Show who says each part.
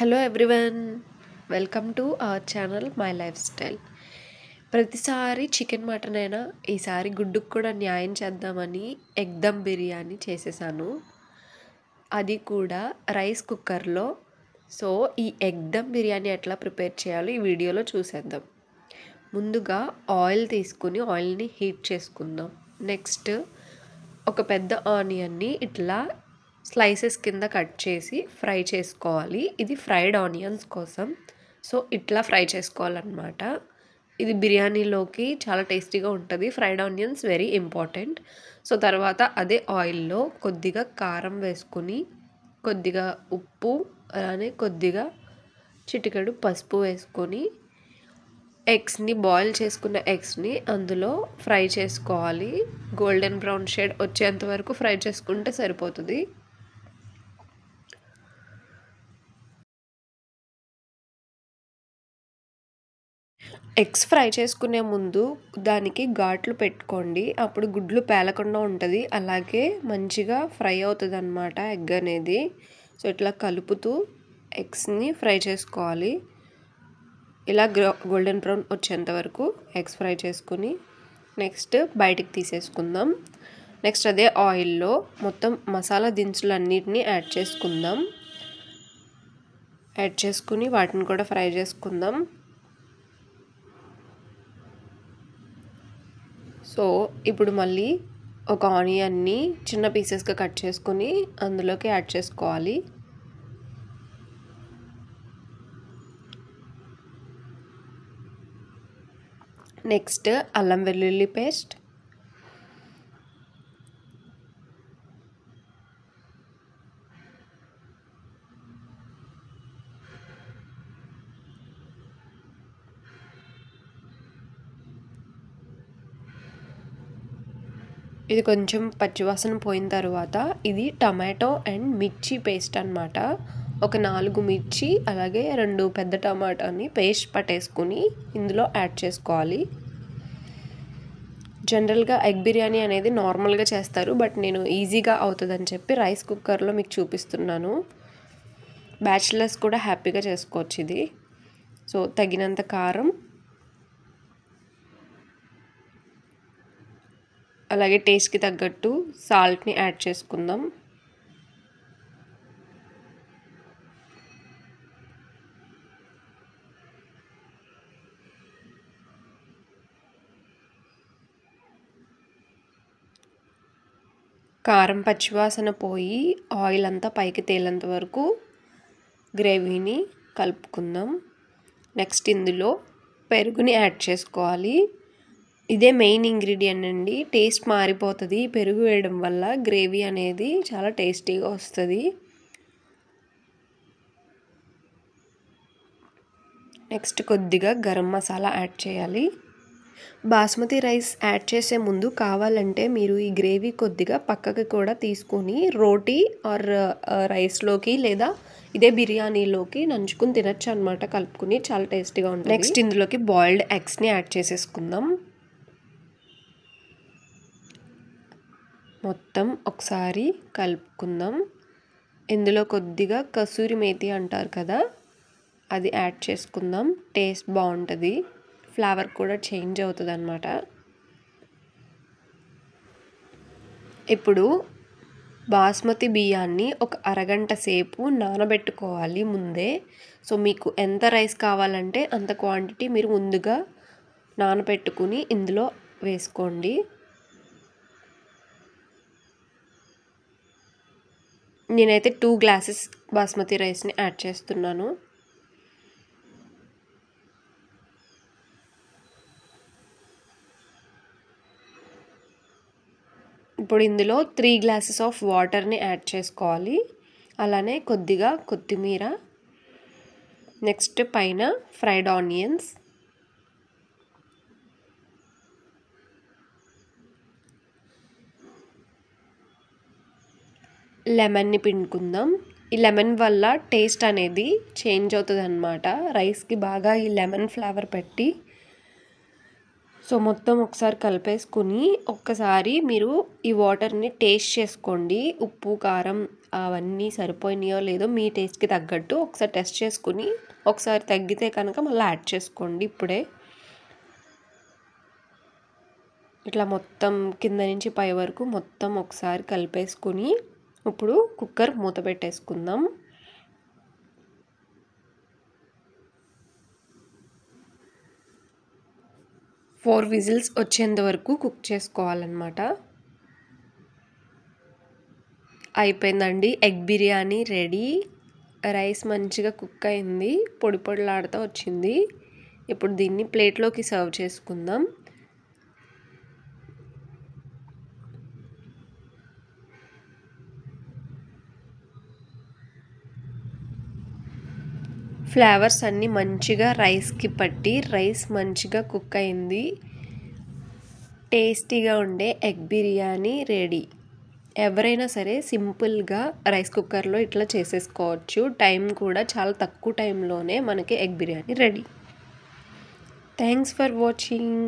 Speaker 1: Hello everyone, welcome to our channel my life style. ప్రతిసారి chicken mutton అయినా ఈసారి గుడ్డుకు కూడా న్యాయం చేద్దామని ఎగ్ దమ్ బిర్యానీ చేసేసాను. అది కూడా రైస్ కుక్కర్లో. సో ఈ ఎగ్ దమ్ బిర్యానీ ఎట్లా ప్రిపేర్ చేయాలో ఈ వీడియోలో చూసేద్దాం. ముందుగా ఆయిల్ తీసుకుని ఆయిల్ని హీట్ చేసుకుందాం. నెక్స్ట్ ఒక పెద్ద ఆనియన్ని ఇట్లా స్లైసెస్ కింద కట్ చేసి ఫ్రై చేసుకోవాలి. ఇది ఫ్రైడ్ ఆనియన్స్ కోసం. సో ఇట్లా ఫ్రై చేసుకోవాలన్నమాట. ఇది బిర్యానీలోకి చాలా టేస్టీగా ఉంటుంది. Fried onions very important. So తర్వాత అదే ఆయిల్లో కొద్దిగా కారం వేసుకుని, కొద్దిగా ఉప్పు, అలానే కొద్దిగా చిటికెడు పసుపు వేసుకొని ఎగ్స్ని బాయిల్ చేసుకున్న ఎగ్స్ని అందులో ఫ్రై చేసుకోవాలి. గోల్డెన్ బ్రౌన్ షేడ్ వచ్చేంత వరకు ఫ్రై చేసుకుంటే సరిపోతుంది. ఎగ్స్ ఫ్రై చేసుకునే ముందు దానికి ఘాట్లు పెట్టుకోండి. అప్పుడు గుడ్లు పేలకుండా ఉంటుంది, అలాగే మంచిగా ఫ్రై అవుతుంది అన్నమాట ఎగ్ అనేది. సో ఇట్లా కలుపుతూ ఎగ్స్ని ఫ్రై చేసుకోవాలి. ఇలా గోల్డెన్ బ్రౌన్ వచ్చేంత వరకు ఎగ్స్ ఫ్రై చేసుకుని నెక్స్ట్ బయటికి తీసేసుకుందాం. నెక్స్ట్ అదే ఆయిల్లో మొత్తం మసాలా దినుసులు అన్నిటినీ యాడ్ చేసుకుందాం. యాడ్ చేసుకుని వాటిని కూడా ఫ్రై చేసుకుందాం. సో ఇప్పుడు మళ్ళీ ఒక ఆనియన్ని చిన్న పీసెస్గా కట్ చేసుకుని అందులోకి యాడ్ చేసుకోవాలి. నెక్స్ట్ అల్లం వెల్లుల్లి పేస్ట్, ఇది కొంచెం పచ్చివాసన పోయిన తర్వాత ఇది టమాటో అండ్ మిర్చి పేస్ట్ అన్నమాట. ఒక 4 మిర్చి అలాగే 2 పెద్ద టమాటాని పేస్ట్ పట్టేసుకుని ఇందులో యాడ్ చేసుకోవాలి. జనరల్గా ఎగ్ బిర్యానీ అనేది నార్మల్గా చేస్తారు, బట్ నేను ఈజీగా అవుతుందని చెప్పి రైస్ కుక్కర్లో మీకు చూపిస్తున్నాను. బ్యాచిలర్స్ కూడా హ్యాపీగా చేసుకోవచ్చు ఇది. సో తగినంత కారం, అలాగే టేస్ట్కి తగ్గట్టు సాల్ట్ని యాడ్ చేసుకుందాం. కారం పచ్చివాసన పోయి ఆయిల్ అంతా పైకి తేలేంత వరకు గ్రేవీని కలుపుకుందాం. నెక్స్ట్ ఇందులో పెరుగుని యాడ్ చేసుకోవాలి. ఇదే మెయిన్ ఇంగ్రీడియంట్ అండి. టేస్ట్ మారిపోతుంది పెరుగు వేయడం వల్ల. గ్రేవీ అనేది చాలా టేస్టీగా వస్తుంది. నెక్స్ట్ కొద్దిగా గరం మసాలా యాడ్ చేయాలి. బాస్మతి రైస్ యాడ్ చేసే ముందు కావాలంటే మీరు ఈ గ్రేవీ కొద్దిగా పక్కకి కూడా తీసుకొని రోటీ ఆర్ రైస్లోకి లేదా ఇదే బిర్యానీలోకి నంచుకుని తినచ్చు అనమాట. కలుపుకుని చాలా టేస్టీగా ఉంటుంది. నెక్స్ట్ ఇందులోకి బాయిల్డ్ ఎగ్స్ని యాడ్ చేసేసుకుందాం. మొత్తం ఒకసారి కలుపుకుందాం. ఇందులో కొద్దిగా కసూరి మేతి అంటారు కదా, అది యాడ్ చేసుకుందాం. టేస్ట్ బాగుంటుంది, ఫ్లేవర్ కూడా చేంజ్ అవుతుంది అన్నమాట. ఇప్పుడు బాస్మతి బియ్యాన్ని ఒక అరగంట సేపు నానబెట్టుకోవాలి ముందే. సో మీకు ఎంత రైస్ కావాలంటే అంత క్వాంటిటీ మీరు ముందుగా నానబెట్టుకుని ఇందులో వేసుకోండి. నేనైతే 2 గ్లాసెస్ బాస్మతి రైస్ని యాడ్ చేస్తున్నాను. ఇప్పుడు ఇందులో 3 గ్లాసెస్ ఆఫ్ వాటర్ని యాడ్ చేసుకోవాలి. అలానే కొద్దిగా కొత్తిమీర, నెక్స్ట్ పైన ఫ్రైడ్ ఆనియన్స్, లెమన్ని పిండుకుందాం. ఈ లెమన్ వల్ల టేస్ట్ అనేది చేంజ్ అవుతుంది అన్నమాట. రైస్కి బాగా ఈ లెమన్ ఫ్లేవర్ పెట్టి సో మొత్తం ఒకసారి కలిపేసుకుని ఒక్కసారి మీరు ఈ వాటర్ని టేస్ట్ చేసుకోండి. ఉప్పు కారం అవన్నీ సరిపోయినాయో లేదో మీ టేస్ట్కి తగ్గట్టు ఒకసారి టెస్ట్ చేసుకుని ఒకసారి తగ్గితే కనుక మళ్ళీ యాడ్ చేసుకోండి. ఇప్పుడే ఇట్లా మొత్తం కింద నుంచి పై వరకు మొత్తం ఒకసారి కలిపేసుకుని ఇప్పుడు కుక్కర్ మూత పెట్టేసుకుందాం. ఫోర్ విజిల్స్ వచ్చేంత వరకు కుక్ చేసుకోవాలన్నమాట. అయిపోయిందండి, ఎగ్ బిర్యానీ రెడీ. రైస్ మంచిగా కుక్ అయింది, పొడి పొడిలాడుతూ వచ్చింది. ఇప్పుడు దీన్ని ప్లేట్లోకి సర్వ్ చేసుకుందాం. ఫ్లేవర్స్ అన్నీ మంచిగా రైస్కి పట్టి రైస్ మంచిగా కుక్ అయింది. టేస్టీగా ఉండే ఎగ్ బిర్యానీ రెడీ. ఎవరైనా సరే సింపుల్గా రైస్ కుక్కర్లో ఇట్లా చేసేసుకోవచ్చు. టైం కూడా చాలా తక్కువ టైంలోనే మనకి egg biryani ready. Thanks for watching.